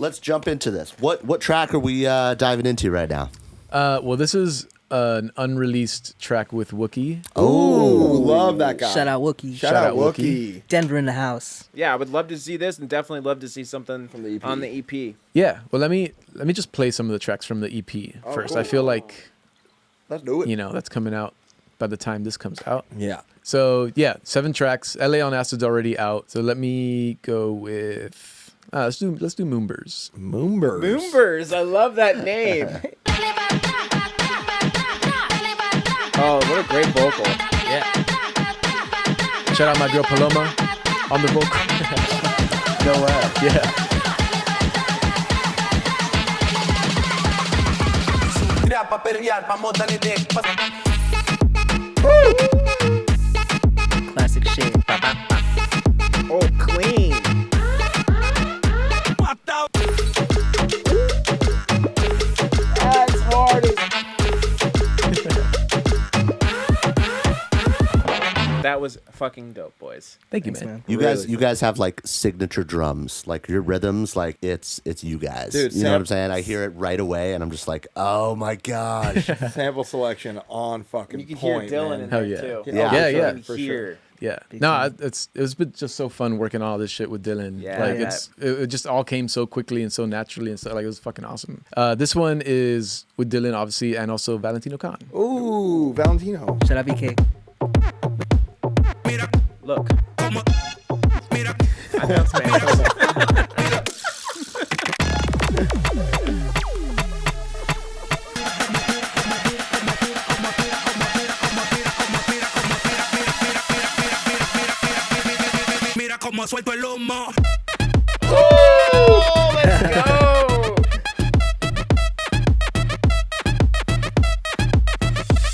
Let's jump into this. What track are we diving into right now? Well, this is an unreleased track with Wuki. Oh, love that guy. Shout out Wuki. Shout out Wuki. Denver in the house. Yeah, I would love to see this, and definitely love to see something from the EP. On the EP. Yeah, well, let me just play some of the tracks from the EP first. Cool. I feel like, let's do it. You know, that's coming out by the time this comes out. Yeah. So yeah, 7 tracks. LA on Acid's already out. So let me go with let's do Moombers. Moombers. Moombers. I love that name. Oh, what a great vocal. Yeah. Shout out my girl Paloma on the vocal. No way. Yeah. Classic shit. Oh, clean. That's hard as... That was fucking dope, boys. Thank you, Thanks, man. You guys have like signature drums, like your rhythms, like it's you guys. Dude, you know what I'm saying? I hear it right away, and I'm just like, oh my gosh. Sample selection on fucking You can point, hear Dillon man. in Hell there yeah. too. Yeah. For sure. Yeah. Big No, time. it was been just so fun working on all this shit with Dillon. Yeah, like yeah. it just all came so quickly and so naturally and so like it was fucking awesome. This one is with Dillon obviously and also Valentino Khan. Ooh, Valentino. Shout out VK. Look. I know Spanish. Como suelto el humo. Oh, let's go.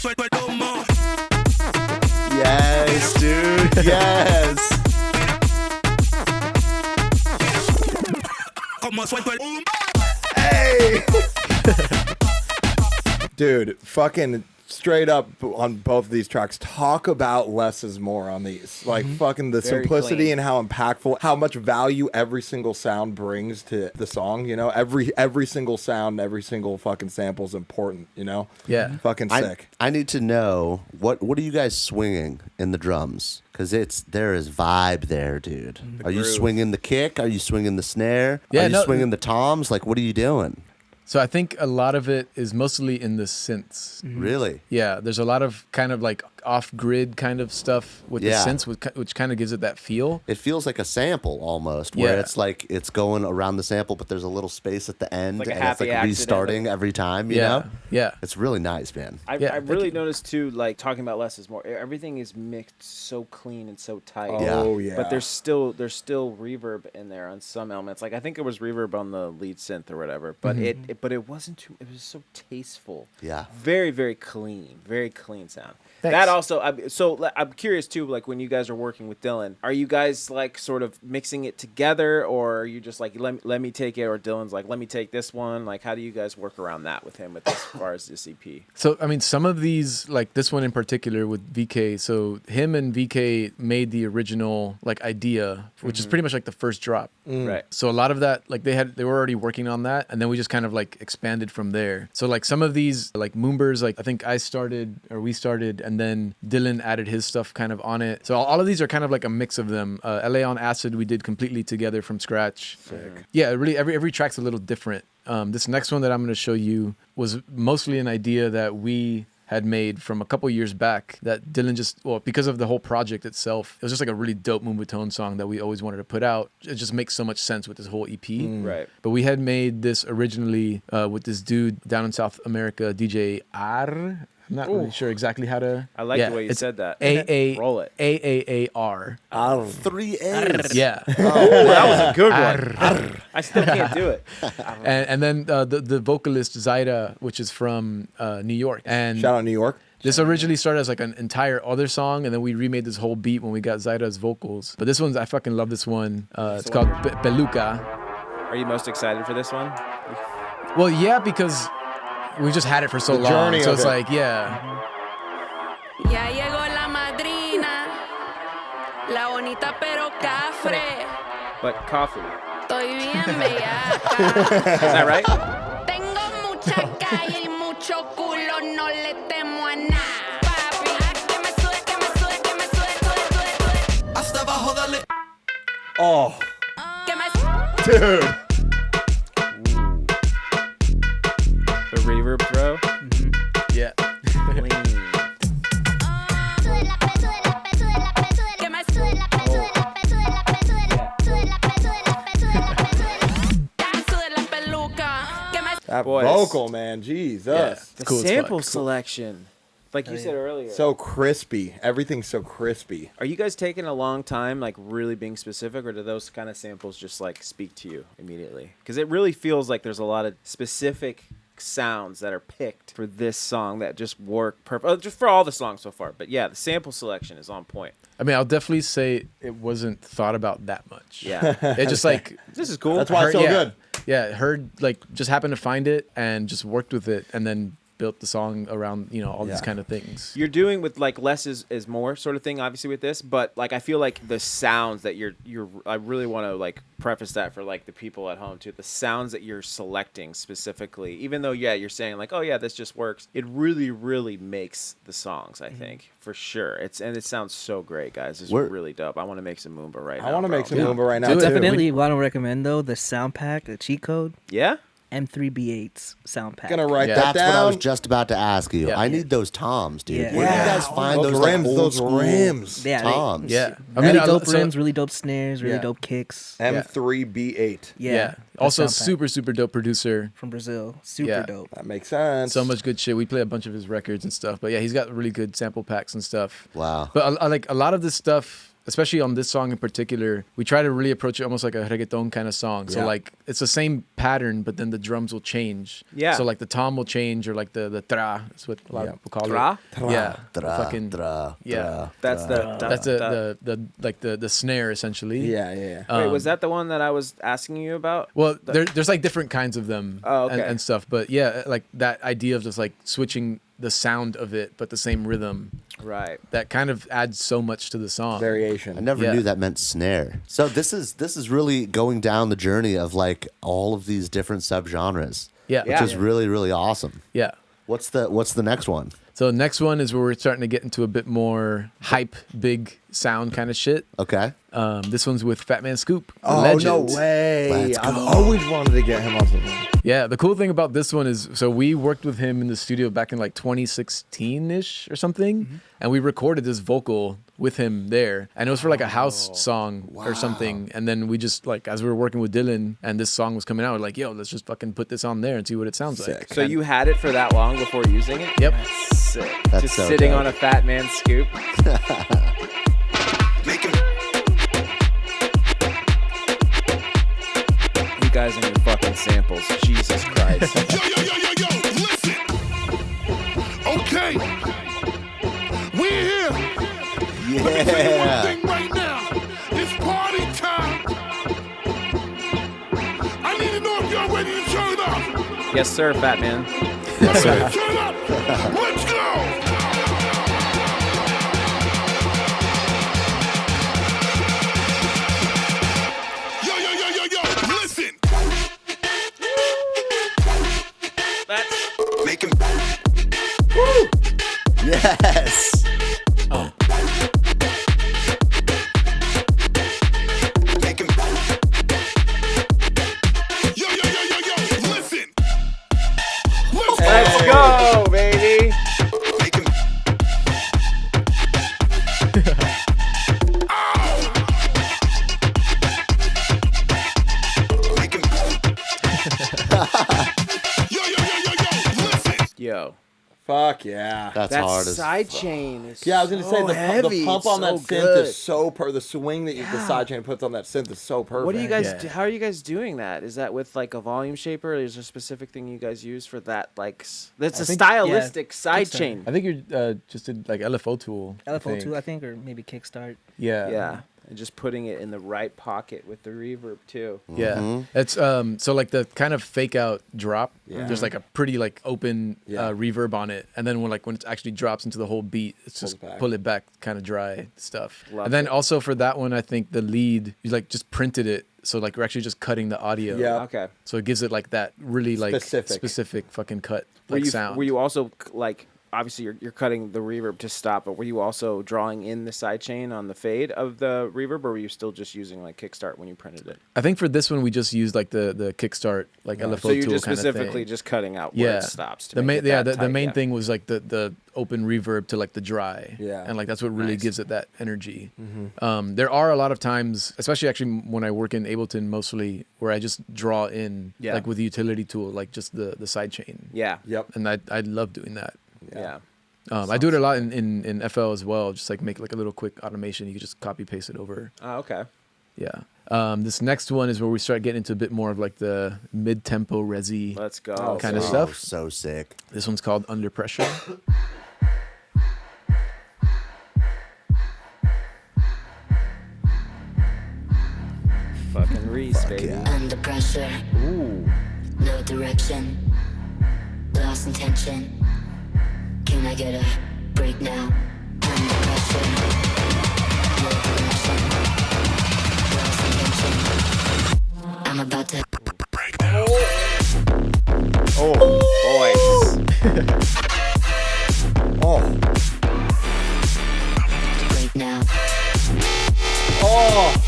Suelto el humo. Yes, dude. Yes. Como suelto el humo. Hey! Dude, fucking straight up on both of these tracks, talk about less is more on these. Like fucking the Very simplicity clean. and how impactful, how much value every single sound brings to the song, you know? Every single sound, every single fucking sample is important, you know? Yeah. Fucking sick. I need to know what are you guys swinging in the drums? Because there is vibe there, dude. Are you groove. swinging the kick? Are you swinging the snare? Yeah, are you no- swinging the toms? Like, what are you doing? So I think a lot of it is mostly in the synths. Really? Yeah, there's a lot of kind of like off-grid kind of stuff with Yeah. the synths, which kind of gives it that feel. It feels like a sample almost, where Yeah. it's like it's going around the sample, but there's a little space at the end, Like a and it's happy like accident. restarting every time. You know? Yeah. It's really nice, man. I Yeah, really thank you. noticed too, like talking about less is more. Everything is mixed so clean and so tight. Oh, yeah. But there's still reverb in there on some elements. Like I think there was reverb on the lead synth or whatever, but it wasn't too. It was so tasteful. Yeah. Very very clean sound. Thanks. That also. I'm curious too. Like when you guys are working with Dillon, are you guys like sort of mixing it together, or are you just like let me take it, or Dillon's like let me take this one? Like how do you guys work around that with him with as far as this EP? So, I mean, some of these, like this one in particular with VK, so him and VK made the original, like, idea, which is pretty much like the first drop. Right. So a lot of that, like, they were already working on that, and then we just kind of, like, expanded from there. So, like, some of these, like, Moombers, like, I think we started, and then Dillon added his stuff kind of on it. So all of these are kind of like a mix of them. LA on Acid, we did completely together from scratch. Sick. Yeah, really, every track's a little different. This next one that I'm going to show you was mostly an idea that we had made from a couple years back that Dillon because of the whole project itself, it was just like a really dope Moombotone song that we always wanted to put out. It just makes so much sense with this whole EP. Right. But we had made this originally with this dude down in South America, DJ Aaar. I'm not really sure exactly how to... I like the way you said that. Roll it. Aaar. 3 A's. Yeah. That was a good one. I still can't do it. And then the vocalist Zairah, which is from New York. And Shout out New York. this originally started as like an entire other song, and then we remade this whole beat when we got Zairah's vocals. But this one's, I fucking love this one. It's called Peluca. Are you most excited for this one? Well, yeah, because we've just had it for so The long. journey So of it's it. like, yeah. Ya llegó la madrina, la bonita bonita pero cafre. But coffee. Estoy bien bellaca. Is that right? Tengo mucha calle y mucho culo, no le temo a nada. Papi, que me sube, que me sube, que me sube, sube. Hasta abajo dale. Oh, Que me dude. The reverb throw. Yeah. Clean. que me sube la Caso de la peluca. Que me That Boys. vocal, man. Jesus. Yeah. The Cool as fuck. sample selection. Like you said earlier. So crispy. Everything's so crispy. Are you guys taking a long time, like really being specific, or do those kind of samples just like speak to you immediately? Because it really feels like there's a lot of specific sounds that are picked for this song that just work perfect. Just for all the songs so far. But yeah, the sample selection is on point. I mean, I'll definitely say it wasn't thought about that much. Yeah. It just like This is cool. That's why it's so yeah, good. Yeah, heard like just happened to find it and just worked with it and then built the song around, you know, all these Yeah. kind of things. You're doing with like less is more sort of thing, obviously with this, but like I feel like the sounds that you're I really want to like preface that for like the people at home too. The sounds that you're selecting specifically, even though you're saying like, oh yeah, this just works. It really makes the songs. I think for sure. It sounds so great, guys. It's We're- really dope. I want to make some Moomba right now. I want to make some Yeah. Moomba right now, Do it. too. Definitely want to recommend though the sound pack, the cheat code, Yeah. M3B8's sound pack. Gonna write Yeah. that That's what I was down. just about to ask you. Yeah. I need those toms, dude. Yeah. Where do you Yeah. guys find Those those rims, like, old those school rims. Yeah, toms? Yeah. Really I- dope so- rims, really dope snares, really Yeah. dope kicks. M3B8. Yeah. the Also sound pack super dope producer. from Brazil. Super Yeah. dope. That makes sense. So much good shit. We play a bunch of his records and stuff. But yeah, he's got really good sample packs and stuff. Wow. But I like a lot of this stuff, especially on this song in particular, we try to really approach it almost like a reggaeton kind of song. So Yeah. like it's the same pattern, but then the drums will change. Yeah. So like the tom will change, or like the tra. That's what a lot Yeah. of people call Tra? it. Yeah. The Dra, fucking dra, yeah. dra, That's dra. the That's the like the snare essentially. Yeah. Wait, was that the one that I was asking you about? Well, there's like different kinds of them Oh, okay. and stuff. But yeah, like that idea of just like switching the sound of it, but the same rhythm, Right. that kind of adds so much to the song. Variation. I never Yeah. knew that meant snare. So this is really going down the journey of like all of these different subgenres. Yeah. Which Yeah. is really, really awesome. Yeah. What's the next one? So next one is where we're starting to get into a bit more hype, big sound kind of shit. Okay. This one's with Fatman Scoop. Oh, Legend. no way. Let's I've go. always wanted to get him on something. Yeah, the cool thing about this one is, so we worked with him in the studio back in like 2016-ish or something, and we recorded this vocal with him there, and it was for like a house song or something, and then we just like, as we were working with Dillon and this song was coming out, we're like, yo, let's just fucking put this on there and see what it sounds like. Sick. So you had it for that long before using it? Yep. Sick. That's Just so sitting dope. on a fat man scoop. Make him. You guys and your fucking samples. Jesus Christ. Yo, listen. Okay. We're here. Let me tell you one Yeah. thing right now. It's party time. I need to know if y'all ready to turn up. Yes, sir, fat man. Yes, sir. Turn up. Let's go. Yo. Listen. Make him. Yes. Make him. Yo. Listen. Let's go, baby. Make him. Make him. Yo. Listen. Yo. Fuck yeah. That's That hard as side fuck. chain is Yeah, I was gonna say so the heavy. pump on that It's synth good. is so the swing that the sidechain puts on that synth is so perfect. What do you guys? Yeah. How are you guys doing that? Is that with like a volume shaper? Or is there a specific thing you guys use for that? Like, that's a think- stylistic yeah, side Kickstarter. chain. I think you just did like LFO tool. I LFO think. 2, I think, or maybe Kickstart. Yeah. Yeah. and just putting it in the right pocket with the reverb too. Yeah, it's so like the kind of fake out drop. Yeah. There's like a pretty like open Yeah. reverb on it, and then when it actually drops into the whole beat, it's just back. pull it back, kind of dry stuff. Love and then it. also for that one, I think the lead you like just printed it, so like we're actually just cutting the audio. Yeah. Okay. So it gives it like that really like Specific. specific fucking cut like sound. Were you also like obviously you're cutting the reverb to stop, but were you also drawing in the sidechain on the fade of the reverb, or were you still just using like kickstart when you printed it? I think for this one we just used like the kickstart like LFO So you're tool just kind of specifically thing. just cutting out where it stops. To the make main it that the tight, main yeah. thing was like the open reverb to like the dry. Yeah. And like that's what really Nice. gives it that energy. There are a lot of times, especially actually when I work in Ableton mostly, where I just draw in Yeah. like with the utility tool, like just the side chain. Yeah. Yep. And I love doing that. Yeah. I do it a lot in FL as well. Just like make like a little quick automation. You can just copy paste it over. Oh, okay. Yeah. This next one is where we start getting into a bit more of like the mid tempo resi Let's go. kind of Oh, stuff. so sick. This one's called Under Pressure. Fucking Reese, baby. Under pressure, Ooh. no direction, lost intention. Can I get a break now? Under pressure, no direction, lost intention. I'm about to Oh, boys. Oh. break now. Oh.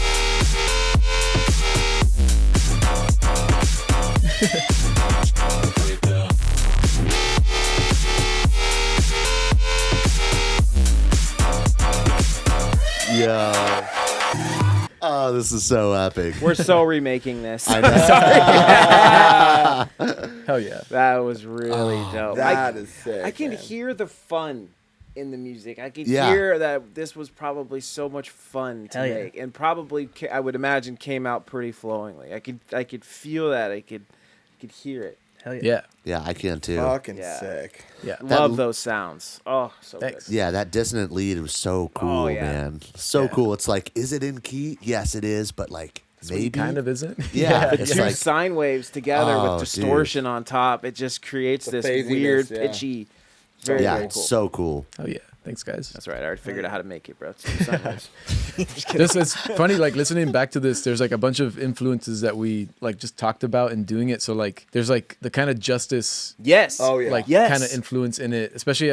Yo. Oh, this is so epic. We're so remaking this. I know. Hell yeah. That was really dope. That is sick. I can man. hear the fun in the music. I could Yeah. hear that this was probably so much fun to Hell yeah. make, and probably I would imagine came out pretty flowingly. I could feel that. I could hear it. Hell yeah. Yeah. Yeah, I can too. Fucking Yeah. sick. Yeah. Love those sounds. Oh, so Thanks. good. Yeah, that dissonant lead was so cool, Oh, yeah. man. So Yeah. cool. It's like, is it in key? Yes, it is, but like maybe Kind of isn't. Yeah, The it's two like sine waves together Oh, with distortion on top, it just creates The this phasiness, weird, yeah. pitchy. Very, yeah, very it's cool. so cool. Oh yeah. Thanks guys. That's right. I already figured out how to make it, bro. It's two sine waves. This is funny, like listening back to this, there's like a bunch of influences that we like just talked about in doing it. So like there's like the kind of Justice Yes. Oh yeah. like Yes. kind of influence in it, especially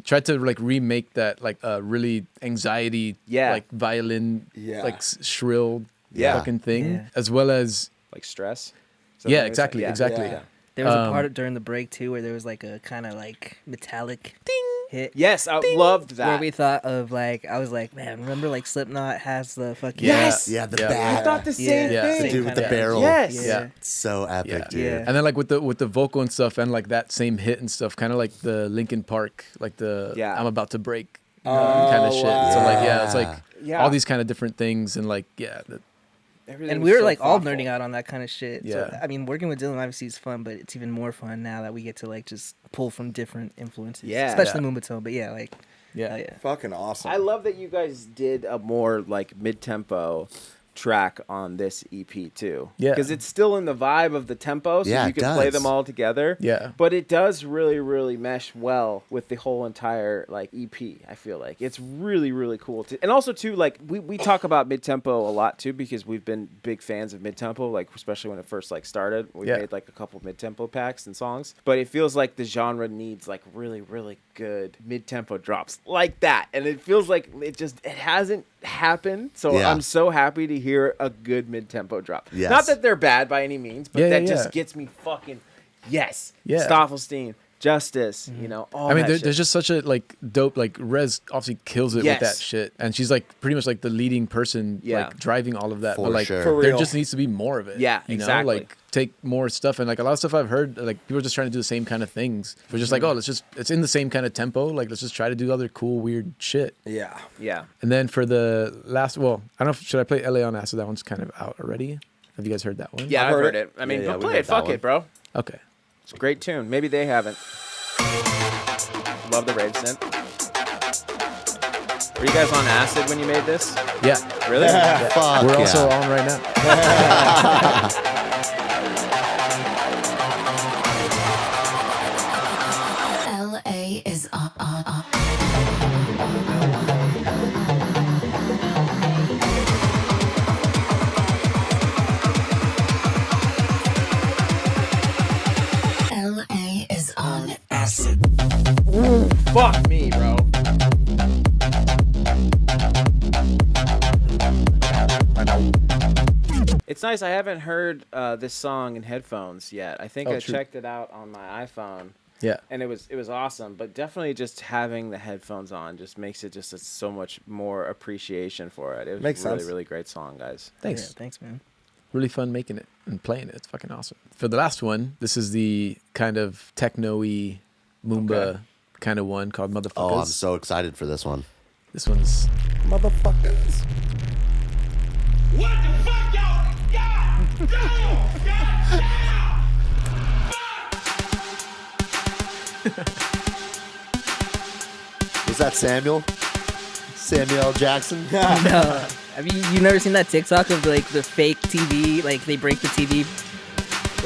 tried to like remake that like really anxiety Yeah. like violin Yeah. like shrill Yeah. fucking thing, Yeah. as well as Like stress. Is that yeah what it is? exactly Yeah. exactly Yeah. There was a part during the break too where there was like a kind of like metallic ding hit. Yes, I loved that. Where we thought of like, I was like, man, remember like Slipknot has the fucking Yes! Yeah, the Yeah. I bat. thought the same Yeah. The thing. dude with the kinda- barrel. Yes. Yeah. So epic, Yeah. dude. Yeah. and then like with the vocal and stuff, and like that same hit and stuff, kind of like the Linkin Park, like the Yeah. I'm about to break Oh, kind of shit. So like yeah, it's like Yeah. all these kind of different things, and like yeah, Everything And was we were so like all thoughtful. nerding out on that kind of shit. So, Yeah. I mean, working with Dillon obviously is fun, but it's even more fun now that we get to like just pull from different influences. Yeah. Especially Yeah. Moombers, but yeah, like, yeah. hell yeah. Fucking awesome. I love that you guys did a more like mid-tempo track on this EP too. Yeah. Because it's still in the vibe of the tempo, so Yeah, you it can play does. them all together. Yeah. But it does really, really mesh well with the whole entire like EP, I feel like. It's really, really cool. And also too, like we talk about mid-tempo a lot too, because we've been big fans of mid-tempo, like especially when it first like started. We Yeah. made like a couple mid-tempo packs and songs. But it feels like the genre needs like really, really good mid-tempo drops like that. And it feels like it hasn't happened. So Yeah. I'm so happy to hear a good mid-tempo drop. Yes. Not that they're bad by any means, but Yeah, that yeah, just yeah. gets me fucking yes. Yeah. Stoffelstein, Justice, you know, all I mean, that there's shit. just such a like dope like Rez obviously kills it Yes. with that shit, and she's like pretty much like the leading person Yeah. like driving all of that. For but like sure. For there real. just needs to be more of it. Yeah, you know, exactly. like take more stuff, and like a lot of stuff I've heard like people are just trying to do the same kind of things. We're just like, oh, it's in the same kind of tempo. Like let's just try to do other cool weird shit. Yeah. Yeah. And then for the last, well, I don't know, should I play LA on Acid? That one's kind of out already. Have you guys heard that one? Yeah, I've I've heard heard it. I mean, Yeah, yeah, but we play heard it. that Fuck one. it, bro. Okay. It's a great tune. Maybe they haven't. Love the rave synth. Were you guys on acid when you made this? Yeah. Really? Fuck We're yeah. also on right now. LA is on. LA is on acid. Fuck me, bro. It's nice. I haven't heard this song in headphones yet. I think Oh, I true. checked it out on my iPhone, Yeah. and it was awesome. But definitely, just having the headphones on just makes it just so much more appreciation for it. It was Makes really, sense. really great song, guys. Thanks. Yeah, thanks, man. Really fun making it and playing it. It's fucking awesome. For the last one, this is the kind of techno-y Moomba Okay. kind of one called Motherfuckers. Oh, I'm so excited for this one. This one's Motherfuckers. What the fuck, y'all? God damn! Was that Samuel? Samuel L. Jackson? No, have you never seen that TikTok of like the fake TV? Like they break the TV,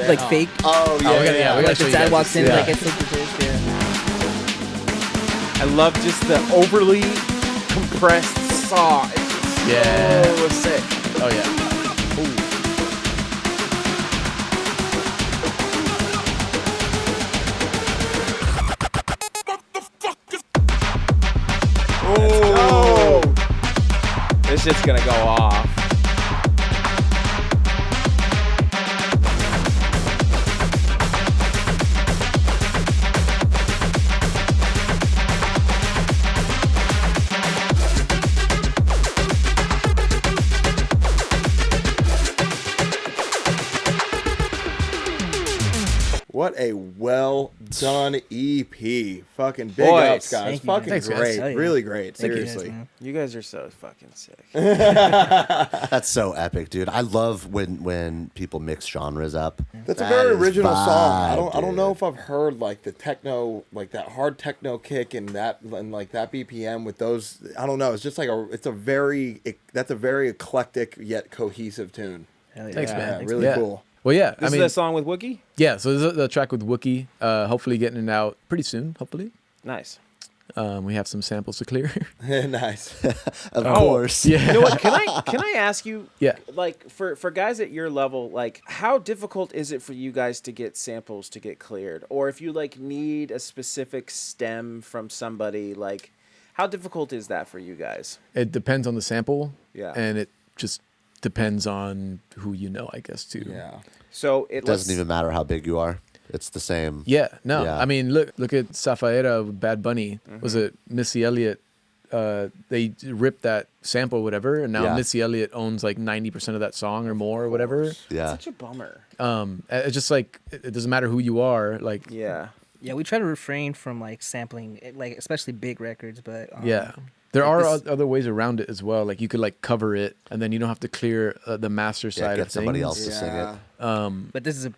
like fake. Oh, yeah. we gotta- yeah. we gotta Like show the you dad guys walks this. in, Yeah. like it's like this. Yeah. I love just the overly compressed saw. It's just Yeah. so sick. oh yeah. Oh, this shit's gonna go off. What a well done EP. Fucking big Boys. ups, guys. Thank you, man. Fucking Thanks, guys. great. Hell yeah. Really great. Thank you guys, Seriously. man. You guys are so fucking sick. That's so epic, dude. I love when people mix genres up. That's That a very is original song. I vibe, don't know dude. if I've heard like the techno, like that hard techno kick and like that BPM with those. I don't know. It's just like that's a very eclectic yet cohesive tune. Hell yeah. Thanks, Yeah, man. really Yeah. cool. Well, yeah. This I mean, is a song with Wookie? yeah. So this is the track with Wuki. Hopefully getting it out pretty soon. Hopefully. Nice. We have some samples to clear. Nice. Of course. yeah. You know what? Can I ask you? Yeah. Like for guys at your level, like how difficult is it for you guys to get samples to get cleared, or if you like need a specific stem from somebody, like how difficult is that for you guys? It depends on the sample. Yeah. And it just depends on who you know, I guess, too. Yeah. So it Doesn't even matter how big you are. It's the same. Yeah, no. Yeah. I mean, look at Zairah with Bad Bunny. Was it Missy Elliott? They ripped that sample, or whatever, and now Yeah. Missy Elliott owns like 90% of that song or more, or whatever. Yeah. Such a bummer. It's just like it doesn't matter who you are. Like, Yeah. Yeah, we try to refrain from like sampling, like especially big records, but yeah. There are this- other ways around it as well. Like you could like cover it, and then you don't have to clear the master Yeah, side get of somebody things. else to sing it. But this is a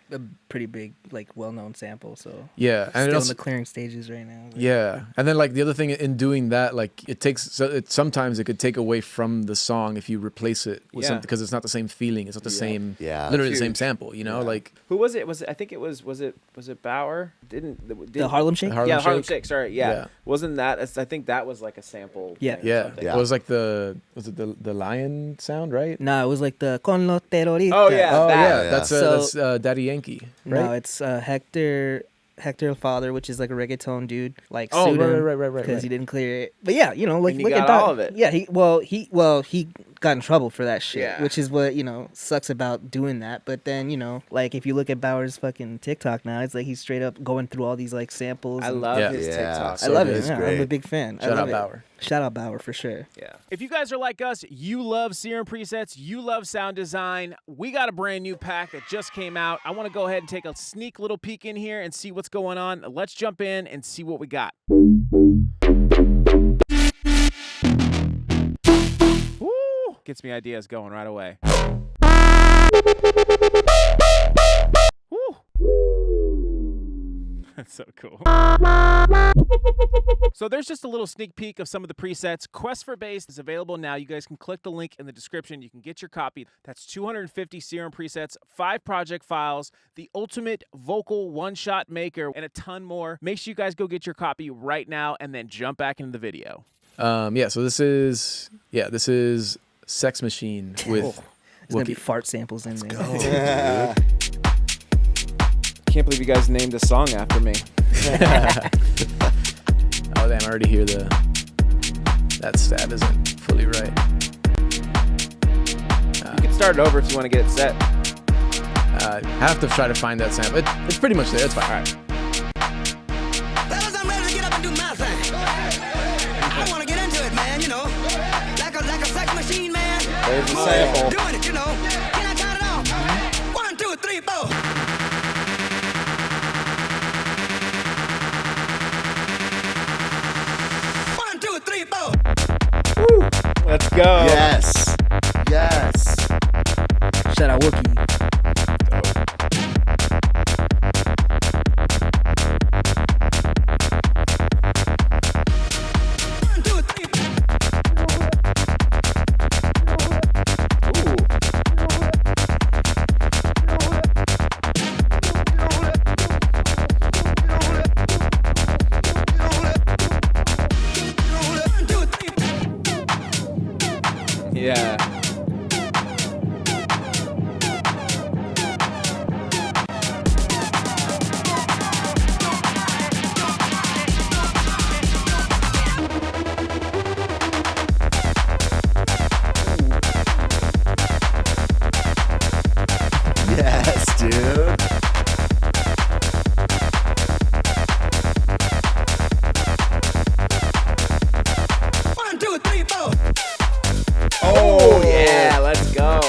pretty big, like, well-known sample, so Yeah, and it still in also- the clearing stages right now. Yeah, and then like the other thing in doing that, like it takes sometimes it could take away from the song if you replace it with Yeah. something because it's not the same feeling. It's not the same. Yeah. literally the same Huge. sample. You know, like Who was it? Was it? I think it was it Bauer? Didn't The Harlem Shake. Harlem yeah, Harlem Shake? Shake. Sorry, yeah. Yeah. Wasn't that? I think that was like a sample. Yeah. thing or yeah, something. Yeah. it was like the lion sound, right? No, it was like the Con los terroristas. Oh, yeah. Oh that. yeah, Yeah. that's So- Daddy Yankee, right? No, it's Hector El Father, which is like a reggaeton dude, like Oh, sued right, him right, because right. he didn't clear it. But yeah, you know, like And he look got at that. all of it. Yeah, he got in trouble for that shit, Yeah. which is what sucks about doing that. But then like if you look at Bauer's fucking TikTok now, it's like he's straight up going through all these like samples. I and- love Yeah. his Yeah. TikTok. I So love it it. is Yeah, I'm a great. big fan. I Shout love out it. Bauer. Shout out Bauer for sure. Yeah. If you guys are like us, you love Serum Presets, you love sound design, we got a brand new pack that just came out. I want to go ahead and take a sneak little peek in here and see what's going on. Let's jump in and see what we got. Woo! Gets me ideas going right away. Woo! That's so cool. So there's just a little sneak peek of some of the presets. Quest for Bass is available now. You guys can click the link in the description. You can get your copy. That's 250 Serum presets, 5 project files, the ultimate vocal one-shot maker, and a ton more. Make sure you guys go get your copy right now and then jump back into the video. So this is Sex Machine with There's gonna be Wuki. fart samples in there. Can't believe you guys named a song after me. Oh damn, I already hear that stab isn't fully right. You can start it over if you want to get it set. I have to try to find that sample. It's pretty much there. It's fine. All right. Fellas, I'm ready to get up and do my thing. I want to get into it, man, you know. Like a sex machine, man. There's the sample. Doing it, you know. Can I count it off? 1, 2, 3, 4. Let's go. Yes. Yes. Shout out Wuki. Yeah. Yes, dude. Oh, yeah. Let's go.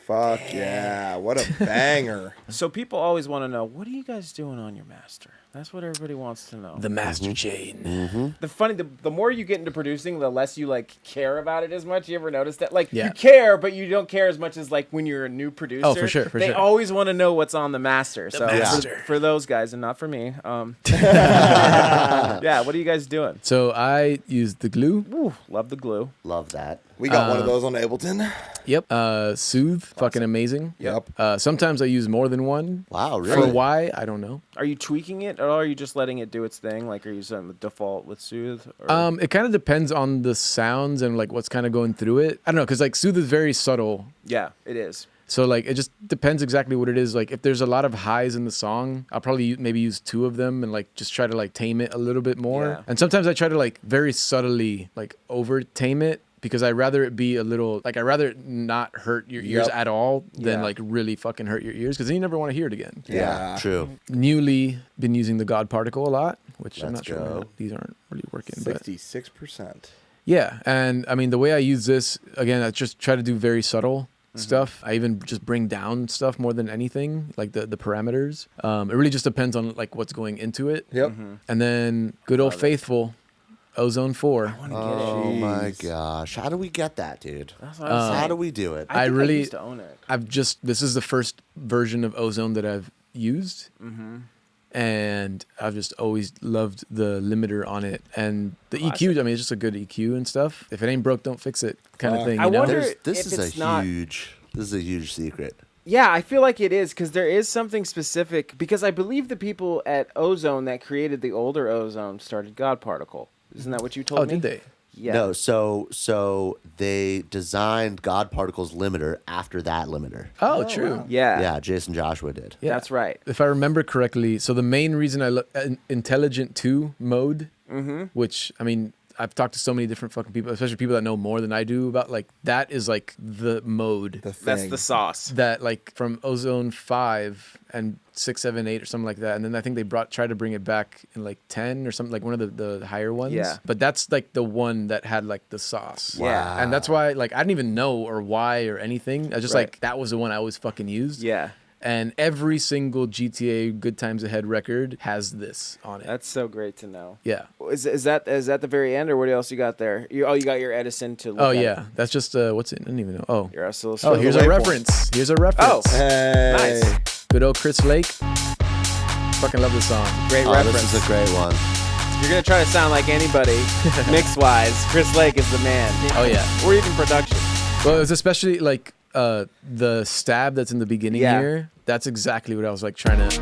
Fuck yeah. What a banger. So people always want to know, what are you guys doing on your master? That's what everybody wants to know. The master chain. The more you get into producing, the less you like care about it as much. You ever notice that? Like Yeah. you care, but you don't care as much as like when you're a new producer. Oh, for sure, for they sure. always want to know what's on the master. So master. For those guys and not for me. Yeah, what are you guys doing? So I used the glue. Ooh, love the glue. Love that. We got one of those on Ableton. Yep. Soothe. Fucking amazing. Yep. Sometimes I use more than one. Wow, For really? why? I don't know. Are you tweaking it, or are you just letting it do its thing? Like, are you using the default with Soothe? Or? It kind of depends on the sounds and like what's kind of going through it. I don't know, because like Soothe is very subtle. Yeah, it is. So like it just depends exactly what it is. Like if there's a lot of highs in the song, I'll probably maybe use 2 of them and like just try to like tame it a little bit more. Yeah. And sometimes I try to like very subtly like over tame it, because I'd rather it be a little like I'd rather it not hurt your ears Yep. at all than Yeah. like really fucking hurt your ears, because then you never want to hear it again. Yeah. True. Newly been using the God particle a lot, which I'm Let's not sure go. these aren't really working. But 66%. yeah, and I mean the way I use this again, I just try to do very subtle stuff. I even just bring down stuff more than anything, like the parameters. It really just depends on like what's going into it. Yep. And then good old faithful Ozone 4. Oh my Jeez. gosh. How do we get that, dude? That's what I'm How saying. do we do it? I think really- I used to own it. This is the first version of Ozone that I've used. And I've just always loved the limiter on it. And the EQ, I mean, it's just a good EQ and stuff. If it ain't broke, don't fix it kind of thing, I you know? wonder- This if is it's a not- huge secret. Yeah, I feel like it is, because there is something specific. Because I believe the people at Ozone that created the older Ozone started God Particle. Isn't that what you told Oh, me? did they? Yeah. No, so they designed God Particle's limiter after that limiter. Oh, true. Yeah. Yeah, Jason Joshua did. Yeah. That's right. If I remember correctly, so the main reason I look Intelligent 2 mode, which I mean, I've talked to so many different fucking people, especially people that know more than I do about like that is like the mode The thing. That's the sauce. that like from Ozone 5 and 6, 7, 8 or something like that. And then I think they tried to bring it back in like 10 or something, like one of the higher ones. Yeah. But that's like the one that had like the sauce. Yeah. And that's why like I didn't even know or why or anything. I just Right. like that was the one I always fucking used. Yeah. and every single GTA Good Times Ahead record has this on it. That's so great to know. Yeah. Is that the very end, or what else you got there? You got your Edison to look Oh at yeah, it. that's just what's it? I didn't even know. Oh, Your oscilloscope. oh, here's a reference. Here's a reference. Hey. Nice. Good old Chris Lake. Fucking love this song. Great Oh, reference. this is a great one. You're gonna try to sound like anybody, mix-wise. Chris Lake is the man. Oh yeah. Or even production. Well, it was especially like the stab that's in the beginning Yeah. here. That's exactly what I was like trying to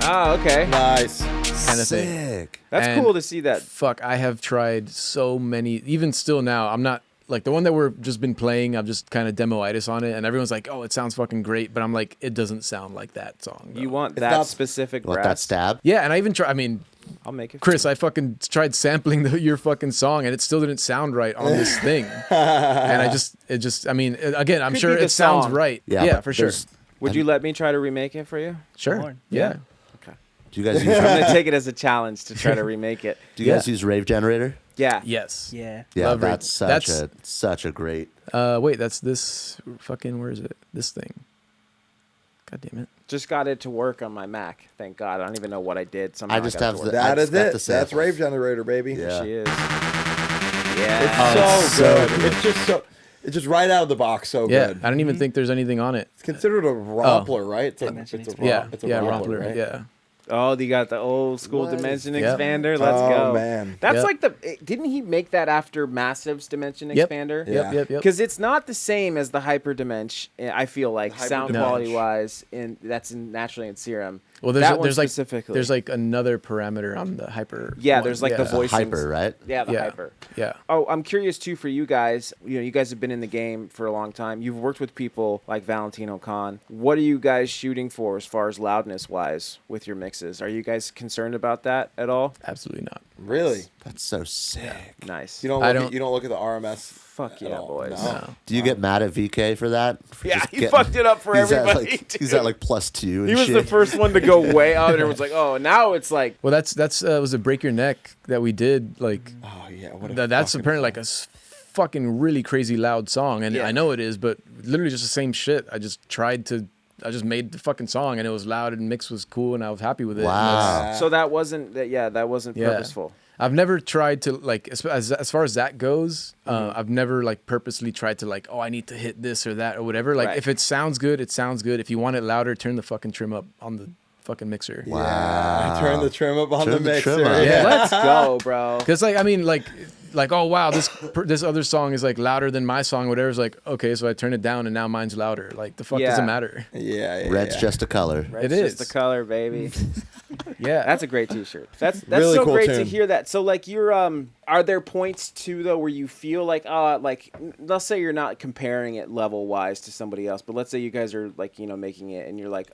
Oh, okay. Nice. kind of thing. Sick. That's And cool to see that. Fuck, I have tried so many. Even still now, I'm not like the one that we're just been playing. I've just kind of demoitis on it, and everyone's like, "Oh, it sounds fucking great," but I'm like, it doesn't sound like that song. You though. want It's that not- specific What, brass. that stab? Yeah, and I even try. I mean, I'll make it. for Chris, you. I fucking tried sampling your fucking song, and it still didn't sound right on this thing. And I mean, again, I'm Could sure be the it sounds song. right. Yeah, Yeah, but for sure. there's- Would you let me try to remake it for you? Sure. Porn. Yeah. Do you guys use I'm gonna take it as a challenge to try to remake it. Do you guys Yeah. use Rave Generator? Yeah. Yes. Yeah. Yeah, Love Rave. that's such a great. Wait, that's this fucking. Where is it? This thing. God damn it. Just got it to work on my Mac. Thank God. I don't even know what I did. Somehow I just got it have to the- work. That I is just got it. the That's samples. Rave Generator, baby. Yeah. She is. It's Yeah. so it's so good. good. It's just so. It's just right out of the box. So Yeah, good. I don't even think there's anything on it. It's considered a rompler, right? It's a, Dimension it's a, expander. Yeah, it's a yeah, rompler, Rompler. right? Yeah. Oh, you got the old school What is- dimension Yep. expander. Let's Oh, go. man. That's Yep. like didn't he make that after Massive's dimension Yep. expander? Yeah. Yep. Yep. Yep. Because it's not the same as the hyperdimension. I feel like The sound hyperdimension. quality wise, naturally in Serum. Well, that one there's like specifically. there's like another parameter on the hyper. Yeah, one. there's like the Yeah. voice Hyper, right? Yeah, the Yeah. hyper. Yeah. Oh, I'm curious too for you guys. You know, you guys have been in the game for a long time. You've worked with people like Valentino Khan. What are you guys shooting for as far as loudness wise with your mixes? Are you guys concerned about that at all? Absolutely not. Really? That's so sick. Nice. You don't. I Look don't- at, you don't look at the RMS. Fuck at yeah, all. boys. No. No. Do you get mad at VK for that? For Yeah, just he getting- fucked it up for he's everybody, At like, he's at like +2 and He was shit. the first one to go way out, and everyone's like, "Oh, now it's like." Well, that's was a Break Your Neck that we did. Like Oh yeah. What a that's fucking apparently like a fucking really crazy loud song, and Yeah. I know it is, but literally just the same shit. I just made the fucking song, and it was loud, and mix was cool, and I was happy with it. And that's- Wow. So that wasn't that. Yeah, that wasn't Yeah. purposeful. I've never tried to like as far as that goes. I've never like purposely tried to like, oh, I need to hit this or that or whatever. Like Right. if it sounds good, it sounds good. If you want it louder, turn the fucking trim up on the fucking mixer. Yeah. I turn the trim up on Turn the the mixer. trim up. Yeah. Let's go, bro. Because like I mean like oh wow, this other song is like louder than my song. Whatever. It's like okay, so I turn it down and now mine's louder. Like the fuck does Yeah. it matter? Yeah. Red's yeah. just a color. Red's It just is. the color, baby. Yeah, That's a great T-shirt. That's Really so cool great to tune. hear that. So like you're are there points too though where you feel like let's say you're not comparing it level wise to somebody else, but let's say you guys are like making it and you're like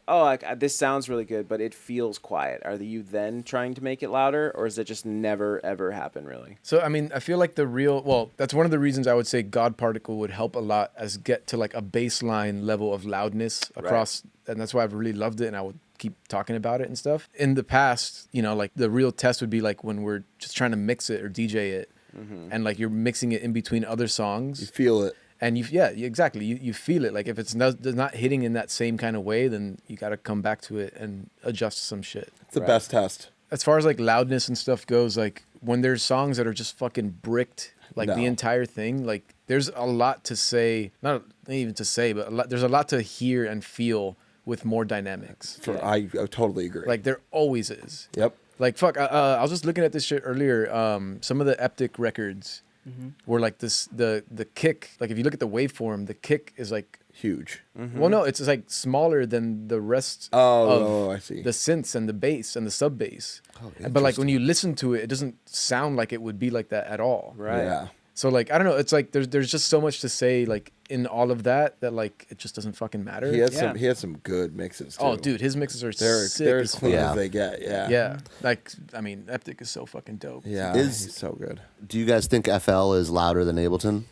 this sounds really good, but it feels quiet. Are you then trying to make it louder, or does it just never ever happen really? So I mean, I feel like that's one of the reasons I would say God Particle would help a lot as get to like a baseline level of loudness across, and that's why I've really loved it, and I would keep talking about it and stuff. In the past, like the real test would be like when we're just trying to mix it or DJ it, and like you're mixing it in between other songs. You feel it. And exactly. You feel it. Like if it's not hitting in that same kind of way, then you got to come back to it and adjust some shit. It's the best test. As far as like loudness and stuff goes, like when there's songs that are just fucking bricked, like the No. entire thing, like there's a lot to say, not even to say, but there's a lot to hear and feel with more dynamics. I totally agree. Like there always is. Yep. Like fuck, I was just looking at this shit earlier. Some of the Eptic records were like the kick. Like if you look at the waveform, the kick is like Huge. well, no, it's like smaller than the rest Oh, of I see. the synths and the bass and the sub bass. Oh, But like when you listen to it, it doesn't sound like it would be like that at all. Right. Yeah. So like I don't know, it's like there's just so much to say like in all of that like it just doesn't fucking matter. He has Yeah. some good mixes too. Oh dude, his mixes are they're sick as as clean fuck. Yeah. as they get. Yeah. Yeah. Like I mean, Eptic is so fucking dope. Yeah. Is- He's so good. Do you guys think FL is louder than Ableton?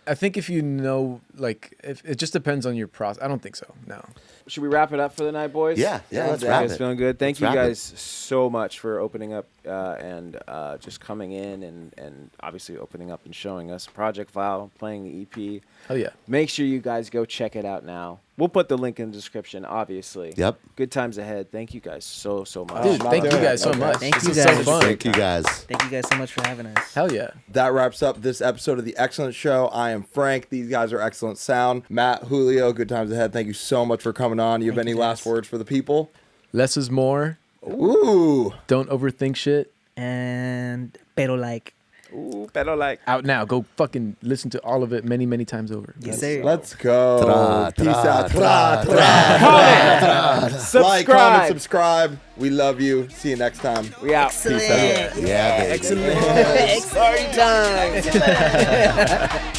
I think if you know like if it just depends on your process. I don't think so. No. Should we wrap it up for the night, boys? Yeah, let's You wrap guys it. feeling good? Thank Let's you wrap it. guys so much for opening up and just coming in and obviously opening up and showing us Project Val, playing the EP. Oh yeah. Make sure you guys go check it out now. We'll put the link in the description, obviously. Yep. Good times ahead. Thank you guys so much. Dude, thank you guys so much. Thank This you is so guys. fun. Thank you guys. Thank you guys so much for having us. Hell yeah. That wraps up this episode of The Excellent Show. I am Frank. These guys are excellent sound. Matt, Julio, good times ahead. Thank you so much for coming on. You have Thank any you, last guys. words for the people? Less is more. Ooh. Don't overthink shit. And pero like, Ooh, better like. Out now. Go fucking listen to all of it many, many times over. yes sir. Let's go. Tra, Peace tra, out. tra, Tra, tra. Subscribe. Like, comment, subscribe. We love you. See you next time. We out. Excellent. Yeah, baby. Excellent. Party time.